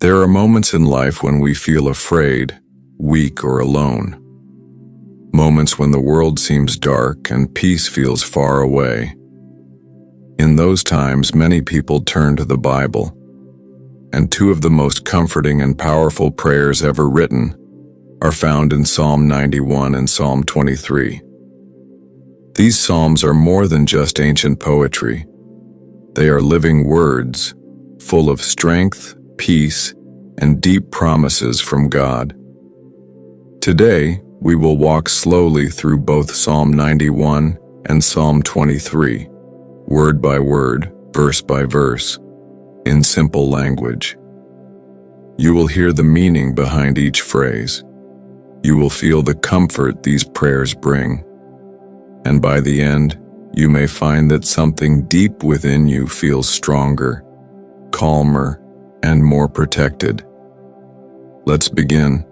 There are moments in life when we feel afraid, weak, or alone. Moments when the world seems dark and peace feels far away. In those times, many people turn to the Bible, and two of the most comforting and powerful prayers ever written are found in Psalm 91 and Psalm 23. These psalms are more than just ancient poetry. They are living words, full of strength, peace, and deep promises from God. Today, we will walk slowly through both Psalm 91 and Psalm 23, word by word, verse by verse, in simple language. You will hear the meaning behind each phrase. You will feel the comfort these prayers bring. And by the end, you may find that something deep within you feels stronger, calmer, and more protected. Let's begin.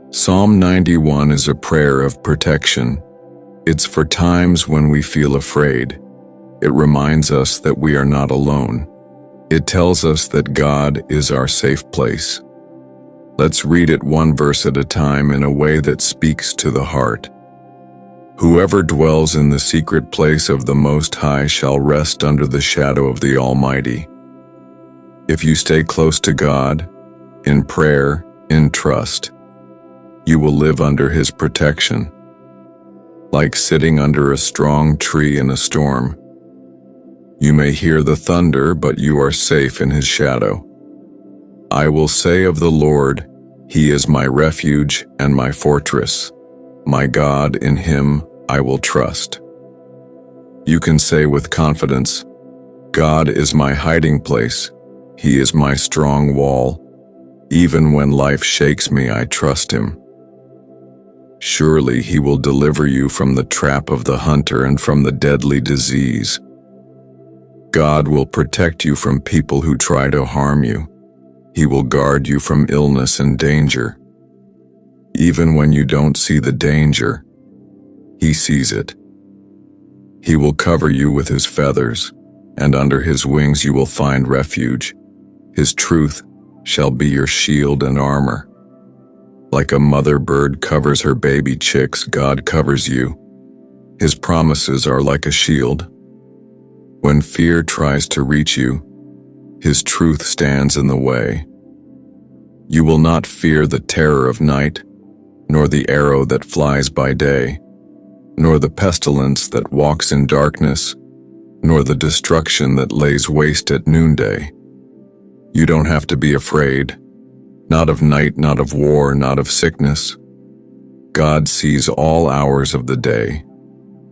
Psalm 91 is a prayer of protection. It's for times when we feel afraid. It reminds us that we are not alone. It tells us that God is our safe place. Let's read it one verse at a time in a way that speaks to the heart. Whoever dwells in the secret place of the Most High shall rest under the shadow of the Almighty. If you stay close to God, in prayer, in trust, you will live under His protection. Like sitting under a strong tree in a storm, you may hear the thunder, but you are safe in His shadow. I will say of the Lord, He is my refuge and my fortress. My God, in Him I will trust. You can say with confidence, God is my hiding place. He is my strong wall. Even when life shakes me, I trust Him. Surely He will deliver you from the trap of the hunter and from the deadly disease. God will protect you from people who try to harm you. He will guard you from illness and danger. Even when you don't see the danger, He sees it. He will cover you with His feathers, and under His wings you will find refuge. His truth shall be your shield and armor. Like a mother bird covers her baby chicks, God covers you. His promises are like a shield. When fear tries to reach you, His truth stands in the way. You will not fear the terror of night, nor the arrow that flies by day, nor the pestilence that walks in darkness, nor the destruction that lays waste at noonday. You don't have to be afraid, not of night, not of war, not of sickness. God sees all hours of the day.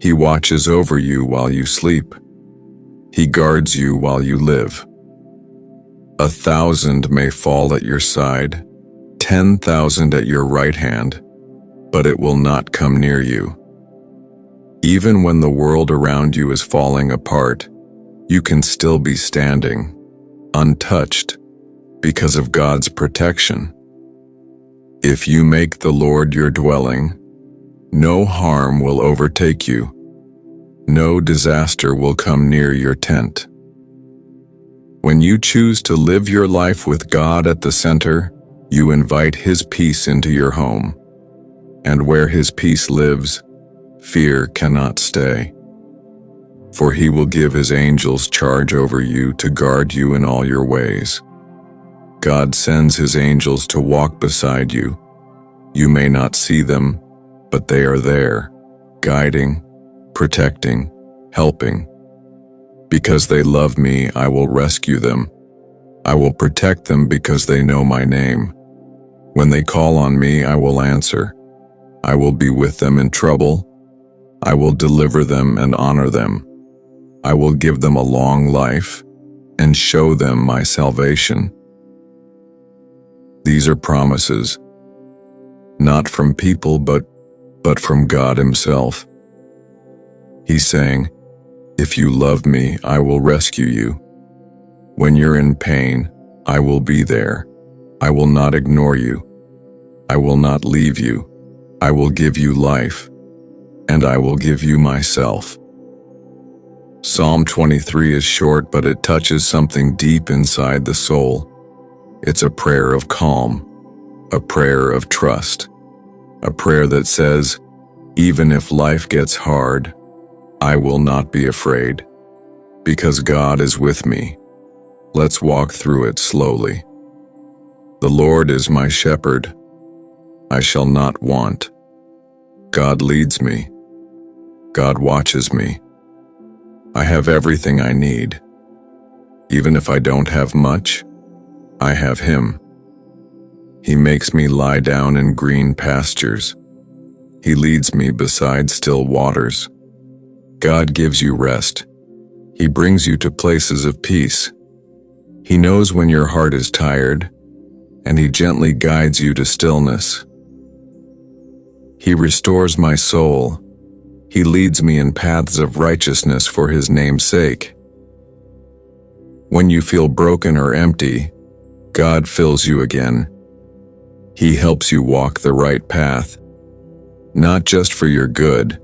He watches over you while you sleep. He guards you while you live. 1,000 may fall at your side, 10,000 at your right hand, but it will not come near you. Even when the world around you is falling apart, you can still be standing, untouched, because of God's protection. If you make the Lord your dwelling, no harm will overtake you. No disaster will come near your tent. When you choose to live your life with God at the center, you invite His peace into your home. And where His peace lives, fear cannot stay. For He will give His angels charge over you to guard you in all your ways. God sends His angels to walk beside you. You may not see them, but they are there, guiding, protecting, helping. Because they love me, I will rescue them. I will protect them because they know my name. When they call on me, I will answer. I will be with them in trouble. I will deliver them and honor them. I will give them a long life and show them my salvation. These are promises, not from people, but from God Himself. He's saying, if you love me, I will rescue you. When you're in pain, I will be there. I will not ignore you. I will not leave you. I will give you life, and I will give you myself. Psalm 23 is short, but it touches something deep inside the soul. It's a prayer of calm, a prayer of trust, a prayer that says, even if life gets hard, I will not be afraid, because God is with me. Let's walk through it slowly. The Lord is my shepherd. I shall not want. God leads me. God watches me. I have everything I need. Even if I don't have much, I have Him. He makes me lie down in green pastures. He leads me beside still waters. God gives you rest. He brings you to places of peace. He knows when your heart is tired, and He gently guides you to stillness. He restores my soul. He leads me in paths of righteousness for His name's sake. When you feel broken or empty, God fills you again. He helps you walk the right path, not just for your good,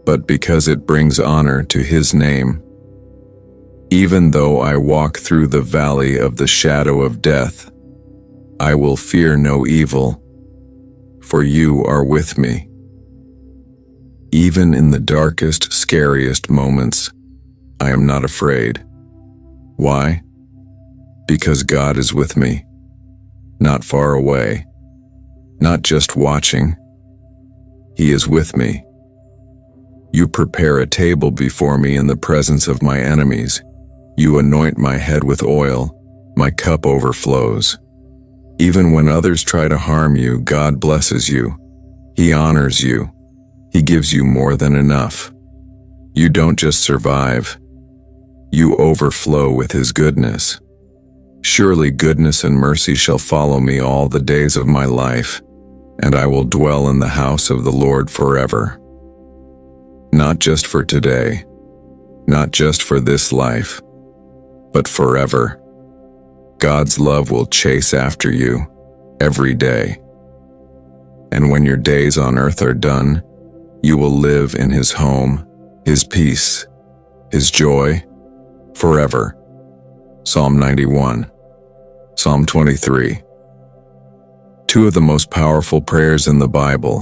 but because it brings honor to His name. Even though I walk through the valley of the shadow of death, I will fear no evil, for You are with me. Even in the darkest, scariest moments, I am not afraid. Why? Because God is with me, not far away, not just watching. He is with me. You prepare a table before me in the presence of my enemies. You anoint my head with oil, my cup overflows. Even when others try to harm you, God blesses you. He honors you. He gives you more than enough. You don't just survive. You overflow with His goodness. Surely goodness and mercy shall follow me all the days of my life, and I will dwell in the house of the Lord forever. Not just for today, not just for this life, but forever. God's love will chase after you every day. And when your days on earth are done, you will live in His home, His peace, His joy, forever. Psalm 91, Psalm 23. Two of the most powerful prayers in the Bible.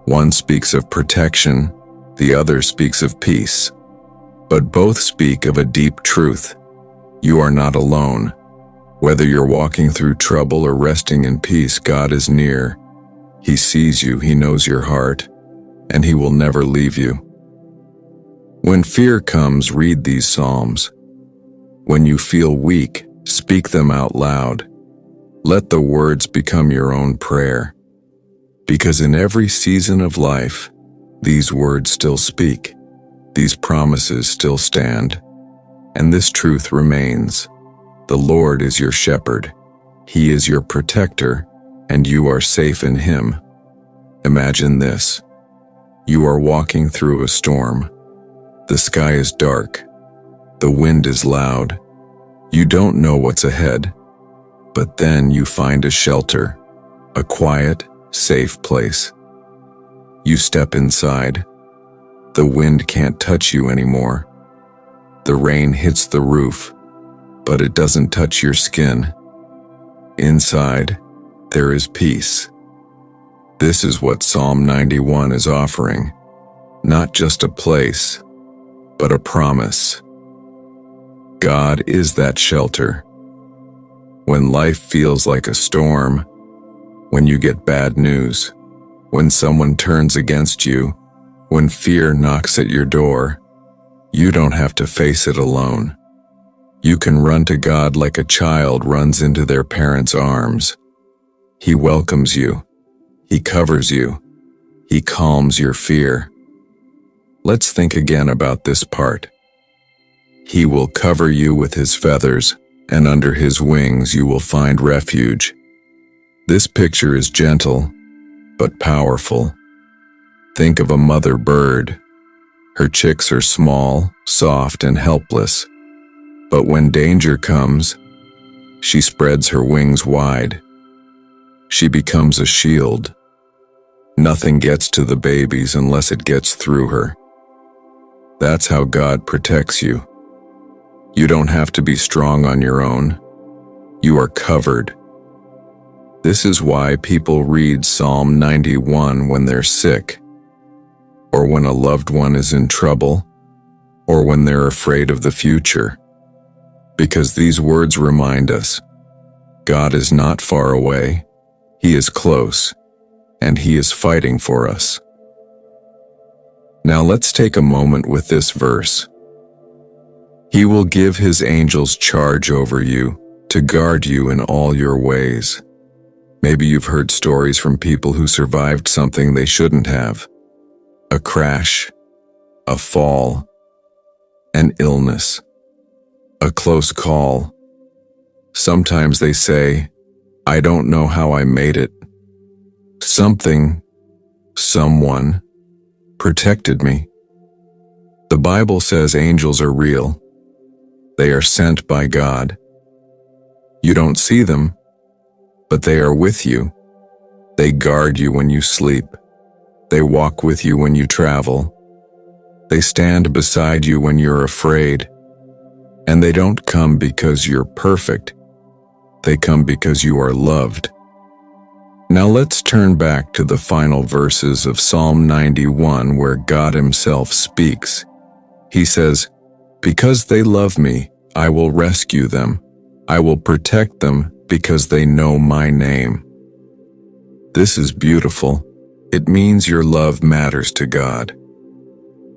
One speaks of protection, the other speaks of peace. But both speak of a deep truth. You are not alone. Whether you're walking through trouble or resting in peace, God is near. He sees you, He knows your heart, and He will never leave you. When fear comes, read these Psalms. When you feel weak, speak them out loud. Let the words become your own prayer. Because in every season of life, these words still speak, these promises still stand, and this truth remains. The Lord is your shepherd. He is your protector, and you are safe in Him. Imagine this. You are walking through a storm. The sky is dark. The wind is loud. You don't know what's ahead. But then you find a shelter, a quiet, safe place. You step inside. The wind can't touch you anymore. The rain hits the roof, but it doesn't touch your skin. Inside, there is peace. This is what Psalm 91 is offering. Not just a place, but a promise. God is that shelter. When life feels like a storm, when you get bad news, when someone turns against you, when fear knocks at your door, you don't have to face it alone. You can run to God like a child runs into their parents' arms. He welcomes you. He covers you. He calms your fear. Let's think again about this part. He will cover you with His feathers, and under His wings you will find refuge. This picture is gentle, but powerful. Think of a mother bird. Her chicks are small, soft, and helpless. But when danger comes, she spreads her wings wide. She becomes a shield. Nothing gets to the babies unless it gets through her. That's how God protects you. You don't have to be strong on your own. You are covered. This is why people read Psalm 91 when they're sick, or when a loved one is in trouble, or when they're afraid of the future. Because these words remind us, God is not far away, He is close, and He is fighting for us. Now let's take a moment with this verse. He will give His angels charge over you to guard you in all your ways. Maybe you've heard stories from people who survived something they shouldn't have. A crash, a fall, an illness, a close call. Sometimes they say, I don't know how I made it. Something, someone, protected me. The Bible says angels are real. They are sent by God. You don't see them, but they are with you. They guard you when you sleep. They walk with you when you travel. They stand beside you when you're afraid. And they don't come because you're perfect. They come because you are loved. Now let's turn back to the final verses of Psalm 91 where God Himself speaks. He says, because they love me, I will rescue them. I will protect them because they know my name. This is beautiful. It means your love matters to God.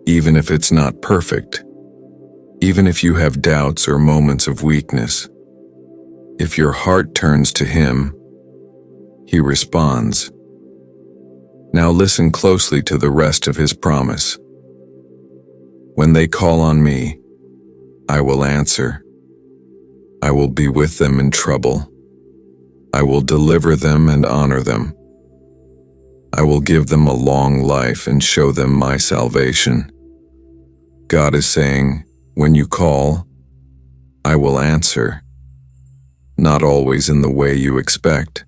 Even if it's not perfect. Even if you have doubts or moments of weakness. If your heart turns to Him, He responds. Now listen closely to the rest of His promise. When they call on me, I will answer. I will be with them in trouble. I will deliver them and honor them. I will give them a long life and show them my salvation. God is saying, when you call, I will answer. Not always in the way you expect,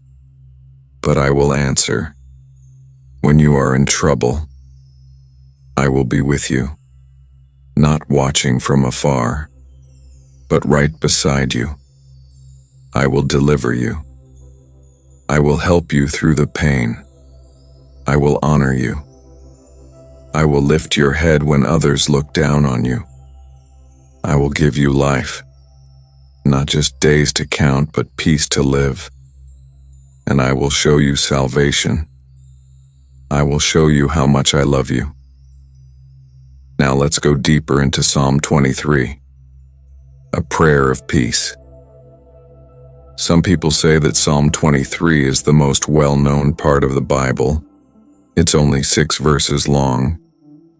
but I will answer. When you are in trouble, I will be with you, not watching from afar, but right beside you. I will deliver you. I will help you through the pain. I will honor you. I will lift your head when others look down on you. I will give you life, not just days to count, but peace to live. And I will show you salvation. I will show you how much I love you. Now let's go deeper into Psalm 23, a prayer of peace. Some people say that Psalm 23 is the most well-known part of the Bible. It's only 6 verses long,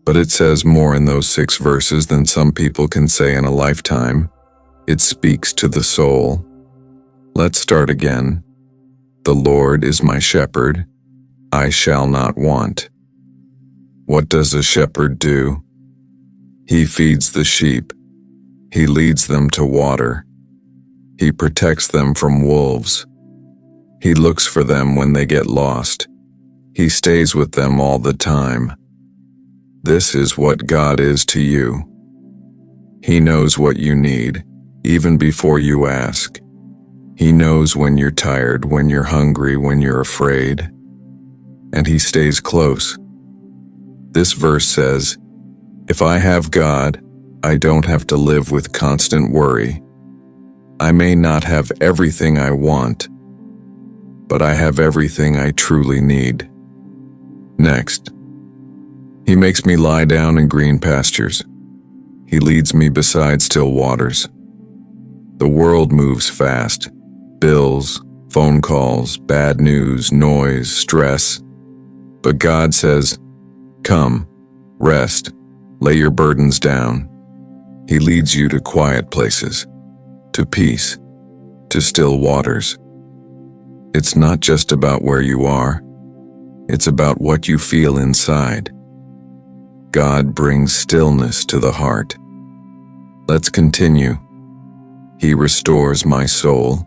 but it says more in those 6 verses than some people can say in a lifetime. It speaks to the soul. Let's start again. The Lord is my shepherd. I shall not want. What does a shepherd do? He feeds the sheep. He leads them to water. He protects them from wolves. He looks for them when they get lost. He stays with them all the time. This is what God is to you. He knows what you need, even before you ask. He knows when you're tired, when you're hungry, when you're afraid. And He stays close. This verse says, if I have God, I don't have to live with constant worry. I may not have everything I want, but I have everything I truly need. Next, He makes me lie down in green pastures. He leads me beside still waters. The world moves fast. Bills, phone calls, bad news, noise, stress. But God says, come, rest, lay your burdens down. He leads you to quiet places, to peace, to still waters. It's not just about where you are. It's about what you feel inside. God brings stillness to the heart. Let's continue. He restores my soul.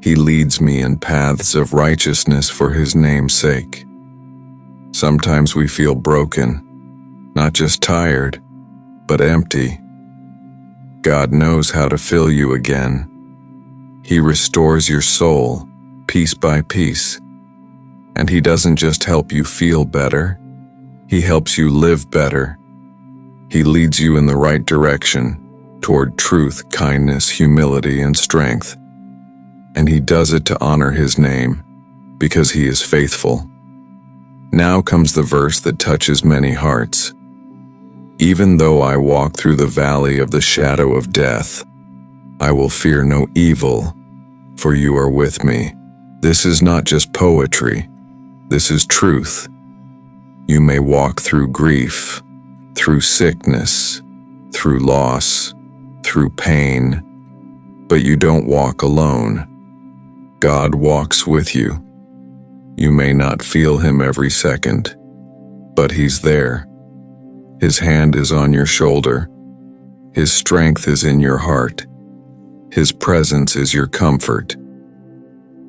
He leads me in paths of righteousness for His name's sake. Sometimes we feel broken, not just tired, but empty. God knows how to fill you again. He restores your soul, piece by piece. And He doesn't just help you feel better, He helps you live better. He leads you in the right direction, toward truth, kindness, humility, and strength. And He does it to honor His name, because He is faithful. Now comes the verse that touches many hearts. Even though I walk through the valley of the shadow of death, I will fear no evil, for you are with me. This is not just poetry. This is truth. You may walk through grief, through sickness, through loss, through pain, but you don't walk alone. God walks with you. You may not feel Him every second, but He's there. His hand is on your shoulder. His strength is in your heart. His presence is your comfort.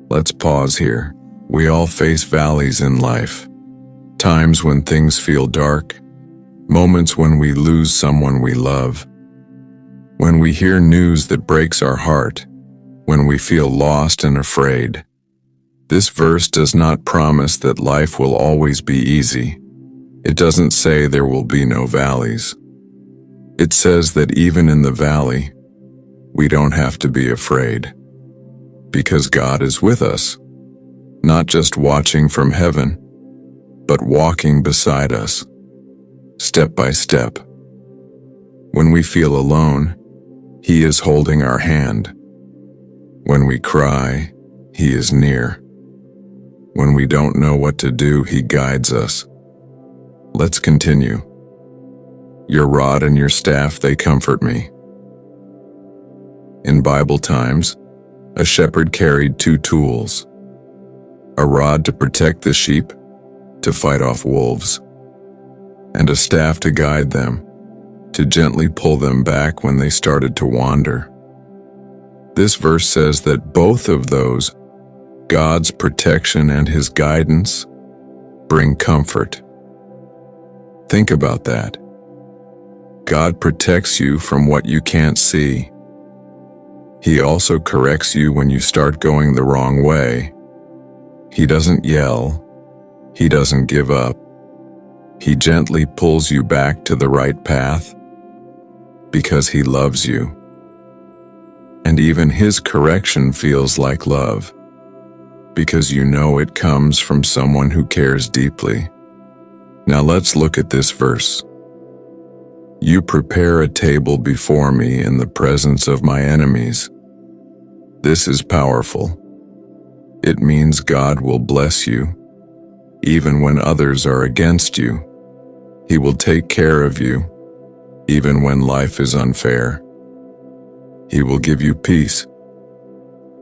Let's pause here. We all face valleys in life. Times when things feel dark. Moments when we lose someone we love. When we hear news that breaks our heart. When we feel lost and afraid. This verse does not promise that life will always be easy. It doesn't say there will be no valleys. It says that even in the valley, we don't have to be afraid. Because God is with us, not just watching from heaven, but walking beside us, step by step. When we feel alone, He is holding our hand. When we cry, He is near. When we don't know what to do, He guides us. Let's continue. Your rod and your staff, they comfort me. In Bible times, a shepherd carried two tools: a rod to protect the sheep, to fight off wolves, and a staff to guide them, to gently pull them back when they started to wander. This verse says that both of those, God's protection and His guidance, bring comfort. Think about that. God protects you from what you can't see. He also corrects you when you start going the wrong way. He doesn't yell. He doesn't give up. He gently pulls you back to the right path because He loves you. And even His correction feels like love because you know it comes from someone who cares deeply. Now let's look at this verse. You prepare a table before me in the presence of my enemies. This is powerful. It means God will bless you, even when others are against you. He will take care of you, even when life is unfair. He will give you peace,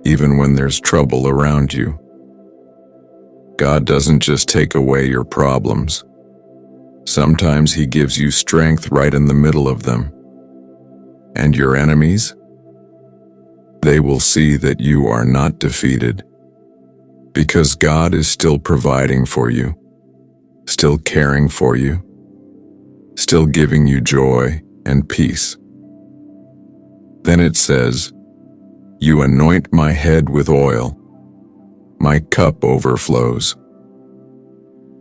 even when there's trouble around you. God doesn't just take away your problems. Sometimes He gives you strength right in the middle of them. And your enemies? They will see that you are not defeated, because God is still providing for you, still caring for you, still giving you joy and peace. Then it says, you anoint my head with oil. My cup overflows.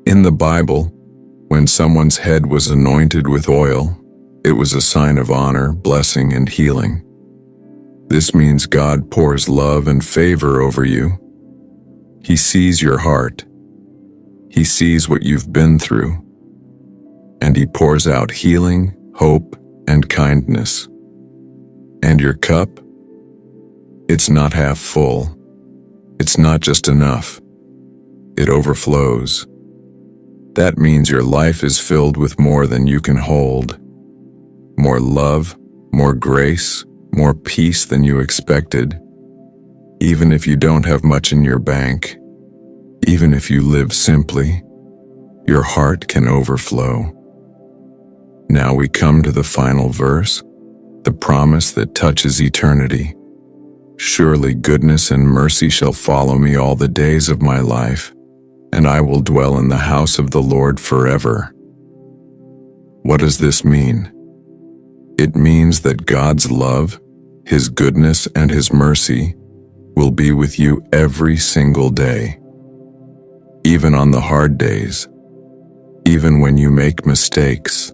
In the Bible, when someone's head was anointed with oil, it was a sign of honor, blessing, and healing. This means God pours love and favor over you. He sees your heart. He sees what you've been through. And He pours out healing, hope, and kindness. And your cup? It's not half full. It's not just enough. It overflows. That means your life is filled with more than you can hold. More love, more grace, more peace than you expected. Even if you don't have much in your bank, even if you live simply, your heart can overflow. Now we come to the final verse, the promise that touches eternity. Surely goodness and mercy shall follow me all the days of my life, and I will dwell in the house of the Lord forever. What does this mean? It means that God's love, His goodness, and His mercy will be with you every single day. Even on the hard days, even when you make mistakes,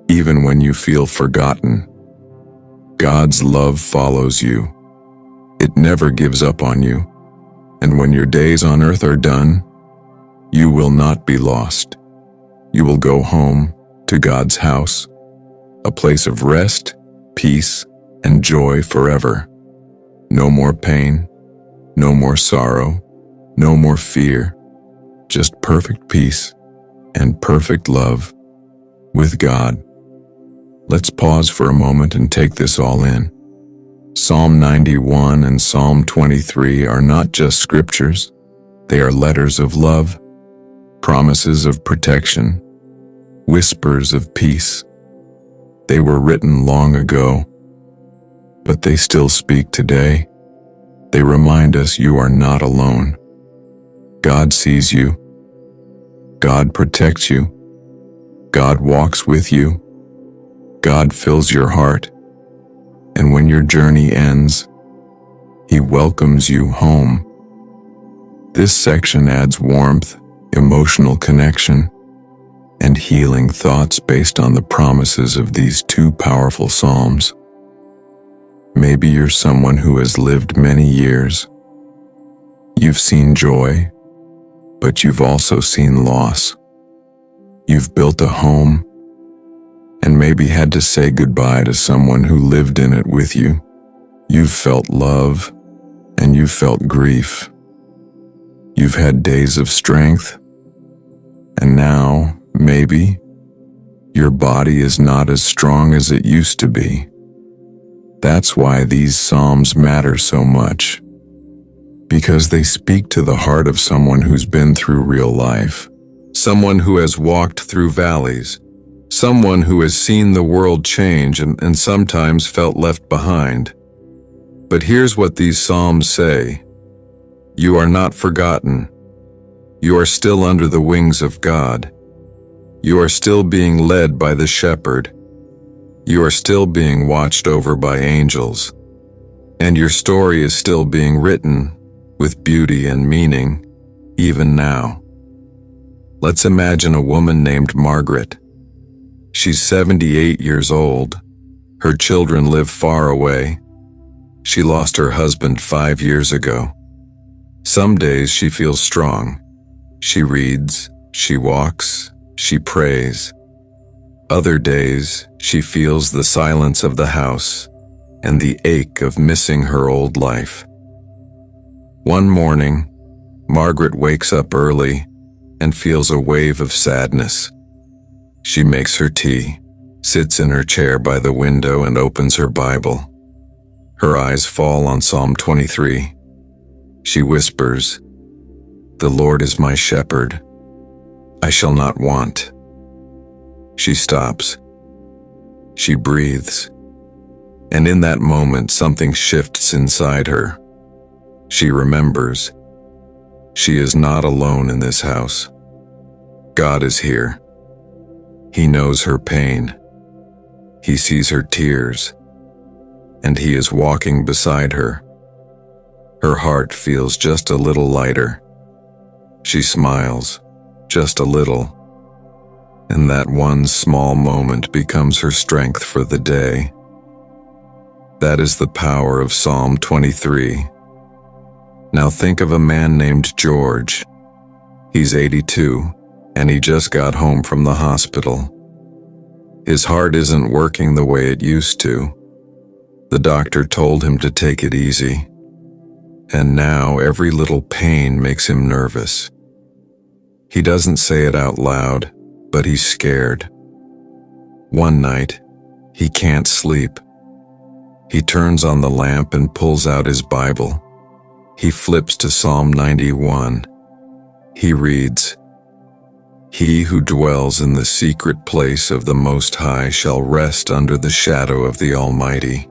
even when you feel forgotten, God's love follows you. It never gives up on you. And when your days on earth are done, you will not be lost. You will go home to God's house, a place of rest, peace, and joy forever. No more pain, no more sorrow, no more fear, just perfect peace and perfect love with God. Let's pause for a moment and take this all in. Psalm 91 and Psalm 23 are not just scriptures, they are letters of love, promises of protection, whispers of peace. They were written long ago, but they still speak today. They remind us you are not alone. God sees you. God protects you. God walks with you. God fills your heart. And when your journey ends, He welcomes you home. This section adds warmth, emotional connection, and healing thoughts based on the promises of these two powerful psalms. Maybe you're someone who has lived many years. You've seen joy, but you've also seen loss. You've built a home, and maybe had to say goodbye to someone who lived in it with you. You've felt love, and you've felt grief. You've had days of strength, and now, maybe, your body is not as strong as it used to be. That's why these psalms matter so much, because they speak to the heart of someone who's been through real life, someone who has walked through valleys, someone who has seen the world change and sometimes felt left behind. But here's what these psalms say: you are not forgotten. You are still under the wings of God. You are still being led by the shepherd. You are still being watched over by angels. And your story is still being written with beauty and meaning, even now. Let's imagine a woman named Margaret. She's 78 years old. Her children live far away. She lost her husband 5 years ago. Some days she feels strong. She reads, she walks, she prays. Other days she feels the silence of the house and the ache of missing her old life. One morning, Margaret wakes up early and feels a wave of sadness. She makes her tea, sits in her chair by the window and opens her Bible. Her eyes fall on Psalm 23. She whispers, "The Lord is my shepherd. I shall not want." She stops. She breathes. And in that moment, something shifts inside her. She remembers. She is not alone in this house. God is here. He knows her pain. He sees her tears. And He is walking beside her. Her heart feels just a little lighter. She smiles, just a little. And that one small moment becomes her strength for the day. That is the power of Psalm 23. Now think of a man named George. He's 82, and he just got home from the hospital. His heart isn't working the way it used to. The doctor told him to take it easy. And now every little pain makes him nervous. He doesn't say it out loud, but he's scared. One night, he can't sleep. He turns on the lamp and pulls out his Bible. He flips to Psalm 91. He reads, "He who dwells in the secret place of the Most High shall rest under the shadow of the Almighty."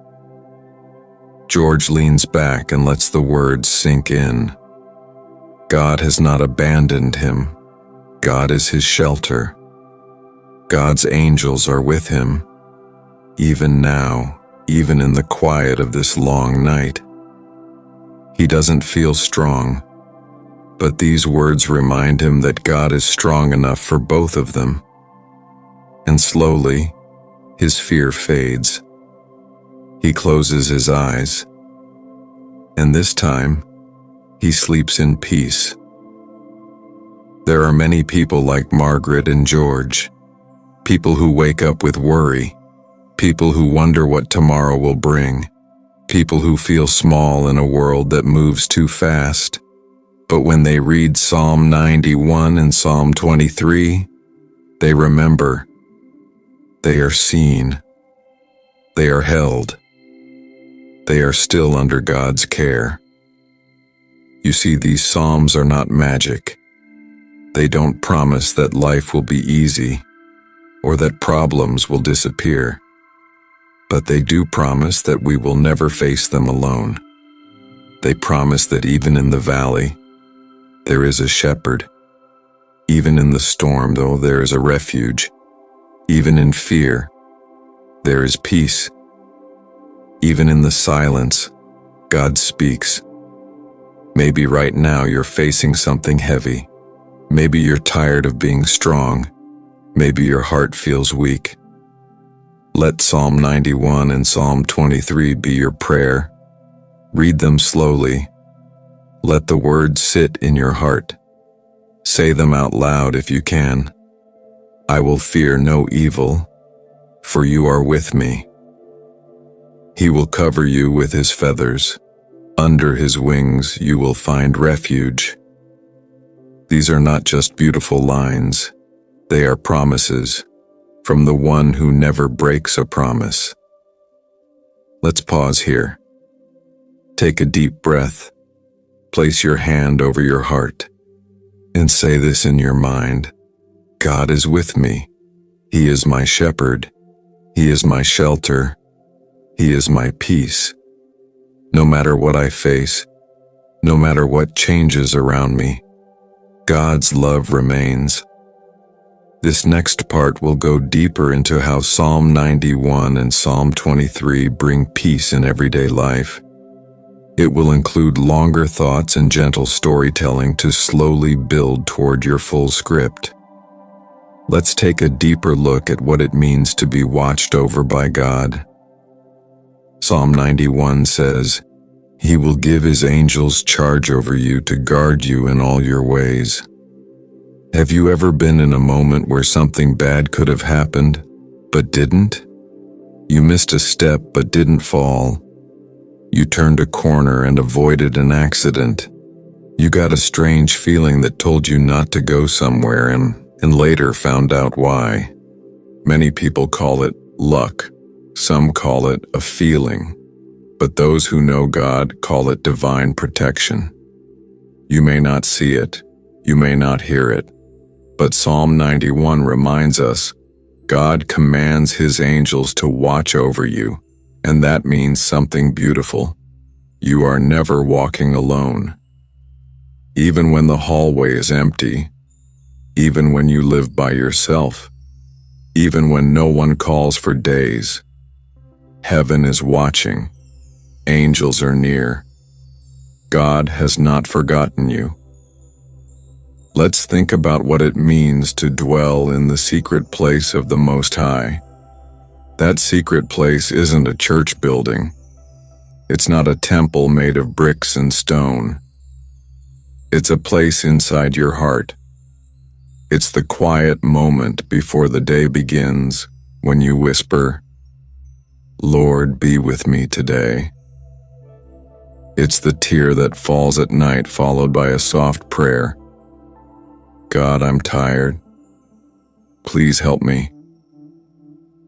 George leans back and lets the words sink in. God has not abandoned him. God is his shelter. God's angels are with him, even now, even in the quiet of this long night. He doesn't feel strong, but these words remind him that God is strong enough for both of them. And slowly, his fear fades. He closes his eyes, and this time, he sleeps in peace. There are many people like Margaret and George, people who wake up with worry, people who wonder what tomorrow will bring, people who feel small in a world that moves too fast. But when they read Psalm 91 and Psalm 23, they remember. They are seen. They are held. They are still under God's care. You see, these Psalms are not magic. They don't promise that life will be easy or that problems will disappear. But they do promise that we will never face them alone. They promise that even in the valley, there is a shepherd. Even in the storm, though, there is a refuge. Even in fear, there is peace. Even in the silence, God speaks. Maybe right now you're facing something heavy. Maybe you're tired of being strong. Maybe your heart feels weak. Let Psalm 91 and Psalm 23 be your prayer. Read them slowly. Let the words sit in your heart. Say them out loud if you can. I will fear no evil, for you are with me. He will cover you with his feathers. Under his wings you will find refuge. These are not just beautiful lines. They are promises from the one who never breaks a promise. Let's pause here. Take a deep breath. Place your hand over your heart and say this in your mind. God is with me. He is my shepherd. He is my shelter. He is my peace. No matter what I face, no matter what changes around me, God's love remains. This next part will go deeper into how Psalm 91 and Psalm 23 bring peace in everyday life. It will include longer thoughts and gentle storytelling to slowly build toward your full script. Let's take a deeper look at what it means to be watched over by God. Psalm 91 says, He will give His angels charge over you to guard you in all your ways. Have you ever been in a moment where something bad could have happened, but didn't? You missed a step but didn't fall. You turned a corner and avoided an accident. You got a strange feeling that told you not to go somewhere and later found out why. Many people call it luck. Some call it a feeling. But those who know God call it divine protection. You may not see it. You may not hear it. But Psalm 91 reminds us, God commands His angels to watch over you, and that means something beautiful. You are never walking alone. Even when the hallway is empty, even when you live by yourself, even when no one calls for days, heaven is watching. Angels are near. God has not forgotten you. Let's think about what it means to dwell in the secret place of the Most High. That secret place isn't a church building. It's not a temple made of bricks and stone. It's a place inside your heart. It's the quiet moment before the day begins when you whisper, Lord, be with me today. It's the tear that falls at night followed by a soft prayer. God, I'm tired. Please help me.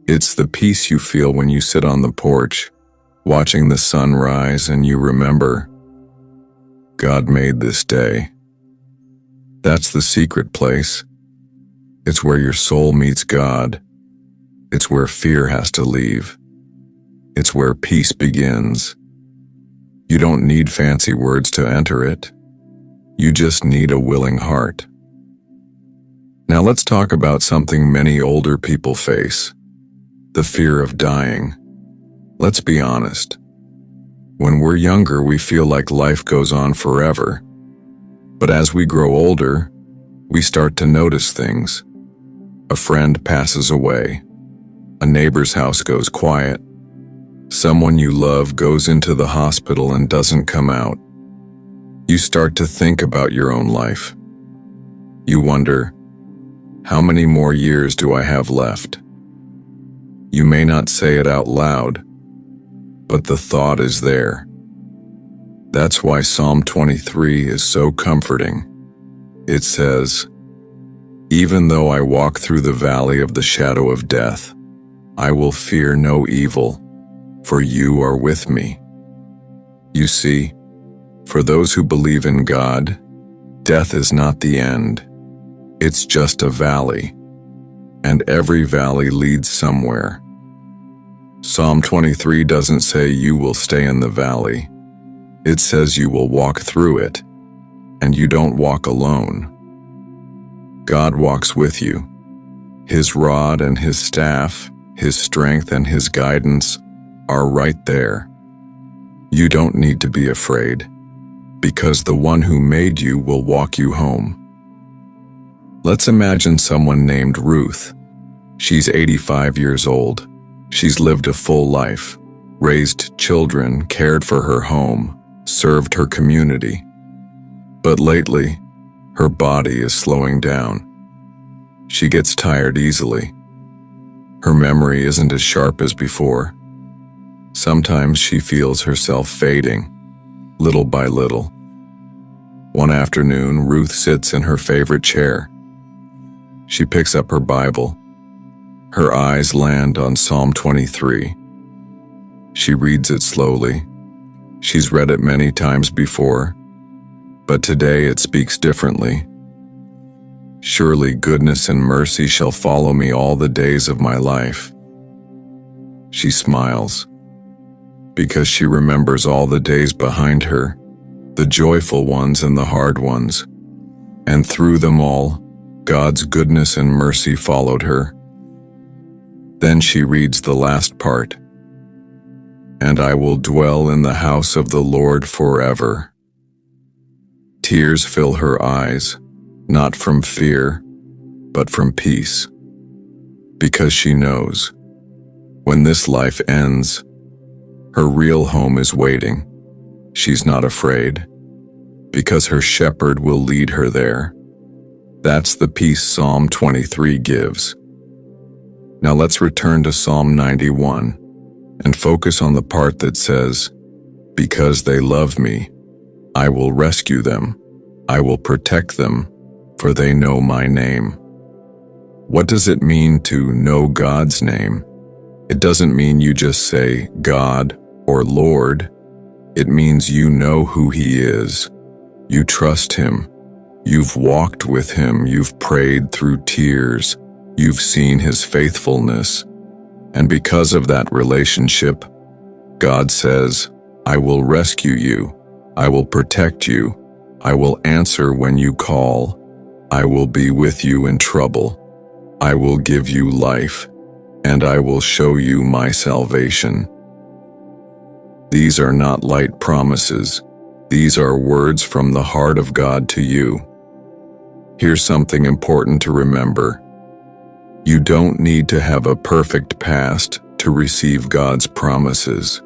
It's the peace you feel when you sit on the porch, watching the sun rise and you remember, God made this day. That's the secret place. It's where your soul meets God. It's where fear has to leave. It's where peace begins. You don't need fancy words to enter it. You just need a willing heart. Now let's talk about something many older people face, the fear of dying. Let's be honest. When we're younger, we feel like life goes on forever. But as we grow older, we start to notice things. A friend passes away. A neighbor's house goes quiet. Someone you love goes into the hospital and doesn't come out. You start to think about your own life. You wonder, how many more years do I have left? You may not say it out loud, but the thought is there. That's why Psalm 23 is so comforting. It says, "Even though I walk through the valley of the shadow of death, I will fear no evil, for you are with me." You see, for those who believe in God, death is not the end. It's just a valley, and every valley leads somewhere. Psalm 23 doesn't say you will stay in the valley. It says you will walk through it, and you don't walk alone. God walks with you. His rod and his staff, his strength and his guidance are right there. You don't need to be afraid, because the one who made you will walk you home. Let's imagine someone named Ruth. She's 85 years old. She's lived a full life, raised children, cared for her home, served her community. But lately, her body is slowing down. She gets tired easily. Her memory isn't as sharp as before. Sometimes she feels herself fading, little by little. One afternoon, Ruth sits in her favorite chair. She picks up her Bible. Her eyes land on Psalm 23. She reads it slowly. She's read it many times before, but today it speaks differently. "Surely goodness and mercy shall follow me all the days of my life." She smiles, because she remembers all the days behind her, the joyful ones and the hard ones. And through them all, God's goodness and mercy followed her. Then she reads the last part. "And I will dwell in the house of the Lord forever." Tears fill her eyes, not from fear, but from peace. Because she knows, when this life ends, her real home is waiting. She's not afraid, because her shepherd will lead her there. That's the peace Psalm 23 gives. Now let's return to Psalm 91 and focus on the part that says, "Because they love me, I will rescue them. I will protect them, for they know my name." What does it mean to know God's name? It doesn't mean you just say God or Lord. It means you know who He is. You trust Him. You've walked with Him. You've prayed through tears. You've seen His faithfulness. And because of that relationship, God says, "I will rescue you. I will protect you. I will answer when you call. I will be with you in trouble. I will give you life, and I will show you my salvation." These are not light promises. These are words from the heart of God to you. Here's something important to remember. You don't need to have a perfect past to receive God's promises.